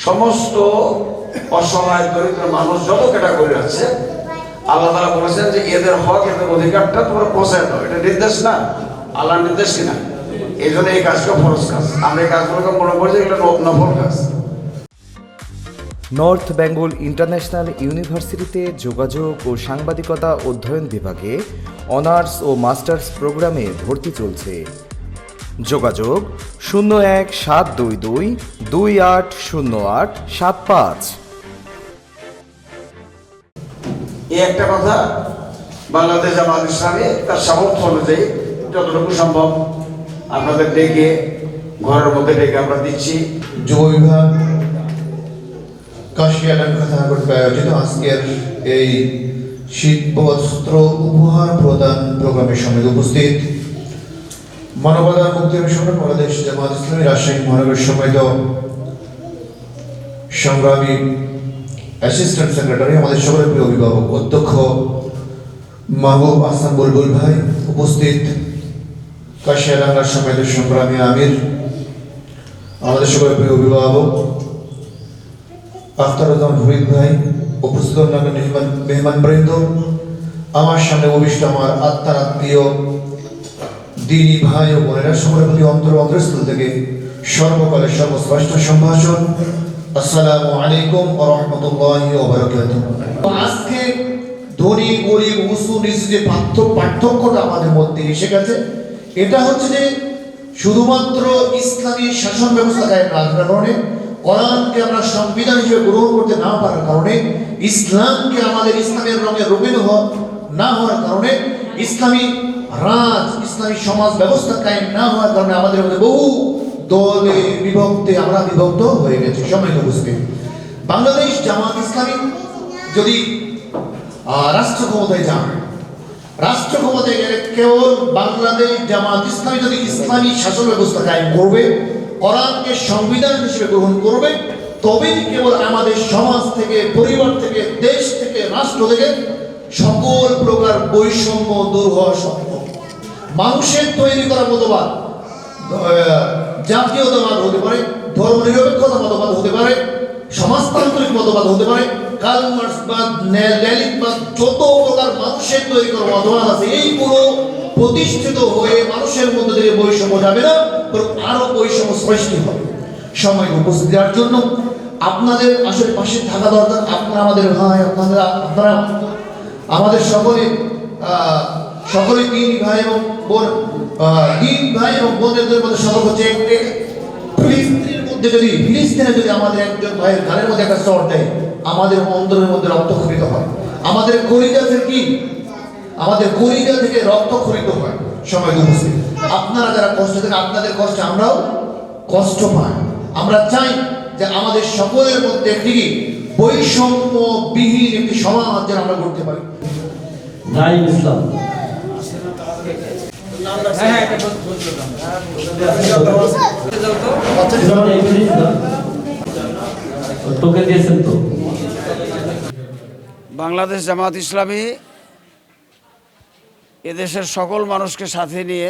সমস্ত অসহায় দরিদ্র মানুষ যত ক্যাটাগরি আছে আল্লাহ তাআলা বলেছেন যে এদের হক এদের অধিকারটা তোমরা পৌঁছায় দাও। এটা নির্দেশ না, আল্লাহর নির্দেশ কিনা। এই জন্য এই কাজটা ফরজ কাজ। আমরা এই কাজগুলোকে মনে করি যে এগুলো নফল কাজ। নর্থ বেঙ্গল ইন্টারন্যাশনাল ইউনিভার্সিটিতে যোগাযোগ ও সাংবাদিকতা অধ্যয়ন বিভাগে অনার্স ও মাস্টার্স প্রোগ্রামে ভর্তি চলছে। যোগাযোগ 01-722-2808-75। এই একটা কথা, বাংলাদেশ জামাত ইসলামী তার সামর্থ্য অনুযায়ী যতটুকু সম্ভব আপনাদের ডেকে ঘরের মধ্যে ডেকে আমরা দিচ্ছি। যুব বিভাগ কাশিয়াডাঙ্গা থানা কর্তৃক আয়োজিত আজকের এই শীত বস্ত্র উপহার প্রদান প্রোগ্রামের সঙ্গে উপস্থিত মানবতার মুক্তি মিশন বাংলাদেশ জামাত ইসলামী রাজশাহী মহানগর সম্মানিত সংগ্রামী অ্যাসিস্ট্যান্ট সেক্রেটারি, আমাদের সকলের প্রিয় অভিভাবক অধ্যক্ষ মাহবুব আহসান বুলবুল ভাই, উপস্থিত কাশিয়াডাঙ্গার সম্মানিত সংগ্রামী আমির, আমাদের সকলের প্রিয় অভিভাবক আখতারুজ্জামান ফরিদ ভাই, উপস্থিত অন্যান্য মেহমানবৃন্দ, আমার সামনে অভিষ্ট আমার আত্মার আত্মীয় দিনী ভাই ও বোনেরা, সকলের প্রতি অন্তরস্থল থেকে সর্বকালের সর্বশ্রেষ্ঠ সম্ভাষণ, আসসালামু আলাইকুম ওয়া রাহমাতুল্লাহি ওয়া বারাকাতুহু। আজকে ধনী গরিব উঁচু নিচু যে পার্থক্যটা আমাদের মধ্যে এসে গেছে, এটা হচ্ছে যে শুধুমাত্র ইসলামী শাসন ব্যবস্থা কায়েম না করার কারণে, কোরআনকে আমরা সংবিধান হিসেবে গ্রহণ করতে না পারার কারণে, ইসলামকে আমাদের ইসলামের রঙে রঙিন না হওয়ার কারণে, ইসলামী ইসলামী সমাজ ব্যবস্থা কায়েম না হওয়ার কারণে আমাদের মধ্যে বহু দলে বিভক্তে আমরা বিভক্ত হয়ে গেছি। সম্মানিত উপস্থিতি, বাংলাদেশ জামাত ইসলামী যদি রাষ্ট্র ক্ষমতায় যান, রাষ্ট্র ক্ষমতায় গেলে কেবল বাংলাদেশ জামাত ইসলামী যদি ইসলামী শাসন ব্যবস্থা কায়েম করবে, কোরআনকে সংবিধান হিসেবে গ্রহণ করবে, তবেই কেবল আমাদের সমাজ থেকে, পরিবার থেকে, দেশ থেকে, রাষ্ট্র থেকে সকল প্রকার বৈষম্য দূর হওয়া সম্ভব। মানুষের তৈরি করা মতবাদ জাতীয়তাবাদ হতে পারে, ধর্মনিরপেক্ষতা মতবাদ হতে পারে, সমাজতান্ত্রিক মতবাদ হতে পারে, কার্ল মার্ক্সবাদ, লেনিনবাদ, যত প্রকার মানুষের তৈরি করা মতবাদ আছে, এইগুলো প্রতিষ্ঠিত হয়ে মানুষের মধ্যে থেকে বৈষম্য যাবে না, আরো বৈষম্য সৃষ্টি হবে। সময় উপস্থিত দেওয়ার জন্য আপনাদের আসলে পাশে থাকা দরকার। আপনারা আমাদের ভাই, আপনারা আমাদের সকলে দিন ভাই এবং বোন, দিন ভাই এবং বোনদের মধ্যে সতর্ক হচ্ছে, ফিলিস্তিনের মধ্যে ফিলিস্তিনে যদি আমাদের একজন ভাইয়ের গানের মধ্যে একটা চর দেয়, আমাদের অন্তরের মধ্যে রক্তক্ষরিত হয়। আমাদের কলিজা থেকে রক্তক্ষরিত হয়। সময় উপস্থিত, আপনারা যারা কষ্ট থেকে, আপনাদের কষ্টে আমরাও কষ্ট পাই। আমরা চাই যে আমাদের সকলের মধ্যে একটি বৈষম্যবিহীন একটি সমাজ যেন আমরা করতে পারি। ইসলাম বাংলাদেশ জামাত ইসলামী এদেশের সকল মানুষকে সাথে নিয়ে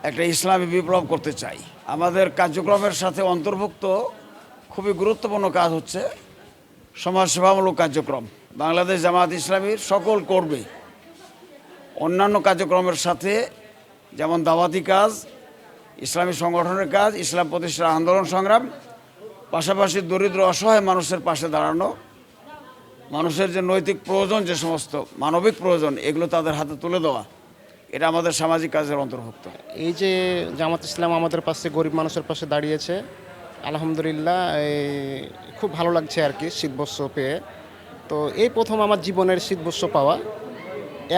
একটা ইসলামী বিপ্লব করতে চাই। আমাদের কার্যক্রমের সাথে অন্তর্ভুক্ত খুবই গুরুত্বপূর্ণ কাজ হচ্ছে সমাজসেবামূলক কার্যক্রম। বাংলাদেশ জামাত ইসলামীর সকল কর্মী অন্যান্য কার্যক্রমের সাথে, যেমন দাওয়াতি কাজ, ইসলামী সংগঠনের কাজ, ইসলাম প্রতিষ্ঠার আন্দোলন সংগ্রাম, পাশাপাশি দরিদ্র অসহায় মানুষের পাশে দাঁড়ানো, মানুষের যে নৈতিক প্রয়োজন, যে সমস্ত মানবিক প্রয়োজন, এগুলো তাদের হাতে তুলে দেওয়া, এটা আমাদের সামাজিক কাজের অন্তর্ভুক্ত। এই যে জামাত ইসলাম আমাদের পাশে, গরিব মানুষের পাশে দাঁড়িয়েছে, আলহামদুলিল্লাহ খুব ভালো লাগছে আর কি শীতবস্ত্র পেয়ে। তো এই প্রথম আমার জীবনের শীতবস্ত্র পাওয়া।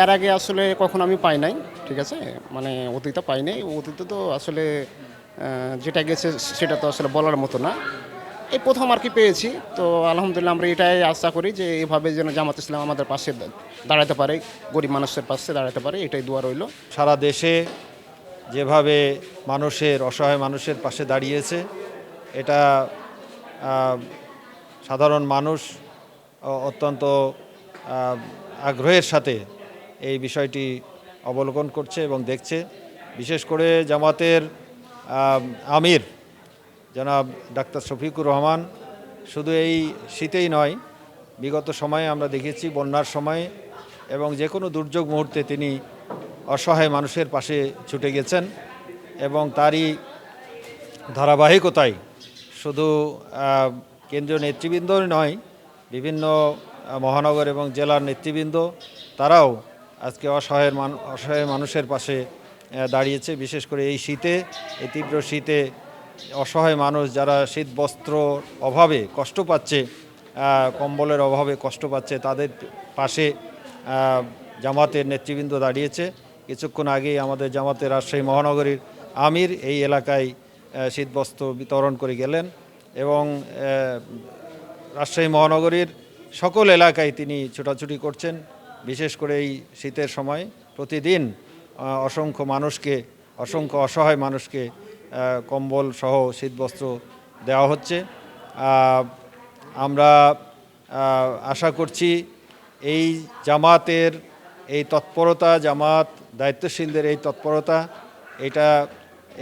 এর আগে আসলে কখনো আমি পাই নাই, ঠিক আছে, মানে অতীতে পাই নাই। অতীতে তো আসলে যেটা গেছে সেটা তো আসলে বলার মতো না, এই প্রথম আর কি পেয়েছি। তো আলহামদুলিল্লাহ আমরা এটাই আশা করি যে এইভাবে যেন জামাত ইসলাম আমাদের পাশে দাঁড়াতে পারে, গরিব মানুষের পাশে দাঁড়াতে পারে, এটাই দোয়া রইল। সারা দেশে যেভাবে অসহায় মানুষের পাশে দাঁড়িয়েছে, এটা সাধারণ মানুষ অত্যন্ত আগ্রহের সাথে এই বিষয়টি অবলোকন করছে এবং দেখছে। বিশেষ করে জামাতের আমির জনাব ডাক্তার শফিকুর রহমান শুধু এই শীতেই নয়, বিগত সময়ে আমরা দেখেছি বন্যার সময়ে এবং যে কোনো দুর্যোগ মুহূর্তে তিনি অসহায় মানুষের পাশে ছুটে গেছেন এবং তারই ধারাবাহিকতায় শুধু কেন্দ্রীয় নেতৃবৃন্দই নয়, বিভিন্ন মহানগর এবং জেলার নেতৃবৃন্দ তারাও আজকে অসহায় মানুষের পাশে দাঁড়িয়েছে। বিশেষ করে এই শীতে, এই তীব্র শীতে অসহায় মানুষ যারা শীত বস্ত্র অভাবে কষ্ট পাচ্ছে, কম্বলের অভাবে কষ্ট পাচ্ছে, তাদের পাশে জামাতের নেতৃবৃন্দ দাঁড়িয়েছে। কিছুক্ষণ আগেই আমাদের জামাতের রাজশাহী মহানগরীর আমির এই এলাকায় শীতবস্ত্র বিতরণ করে গেলেন এবং রাজশাহী মহানগরীর সকল এলাকায় তিনি ছোটাছুটি করছেন। বিশেষ করে এই শীতের সময় প্রতিদিন অসংখ্য অসহায় মানুষকে কম্বল সহ শীতবস্ত্র দেওয়া হচ্ছে। আমরা আশা করছি এই জামাতের এই তৎপরতা, জামাত দায়িত্বশীলদের এই তৎপরতা, এটা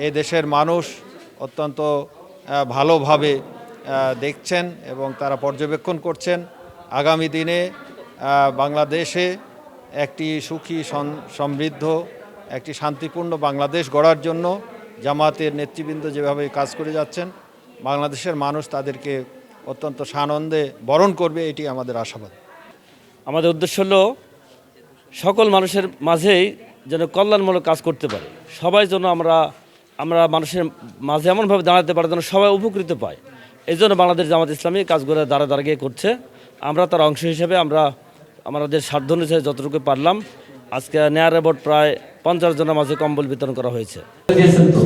এই দেশের মানুষ অত্যন্ত ভালোভাবে দেখছেন এবং তারা পর্যবেক্ষণ করছেন। আগামী দিনে বাংলাদেশে একটি সুখী সমৃদ্ধ একটি শান্তিপূর্ণ বাংলাদেশ গড়ার জন্য জামাতের নেতৃবৃন্দ যেভাবে কাজ করে যাচ্ছেন, বাংলাদেশের মানুষ তাদেরকে অত্যন্ত সানন্দে বরণ করবে, এটি আমাদের আশাবাদ। আমাদের উদ্দেশ্য হলো সকল মানুষের মাঝেই যেন কল্যাণমূলক কাজ করতে পারে, সবাই যেন আমরা মানুষের মাঝে এমনভাবে দাঁড়াতে পারি যেন সবাই উপকৃত পায়। এই জন্য বাংলাদেশ জামাত ইসলামী কাজগুলো দাঁড়িয়ে করছে। আমরা তার অংশ হিসেবে আমাদের সাধ্য অনুযায়ী যতটুকু পারলাম, আজকে নেয়ার বোর্ড প্রায় 50 জনের মাঝে কম্বল বিতরণ করা হয়েছে। দিয়েছেন তো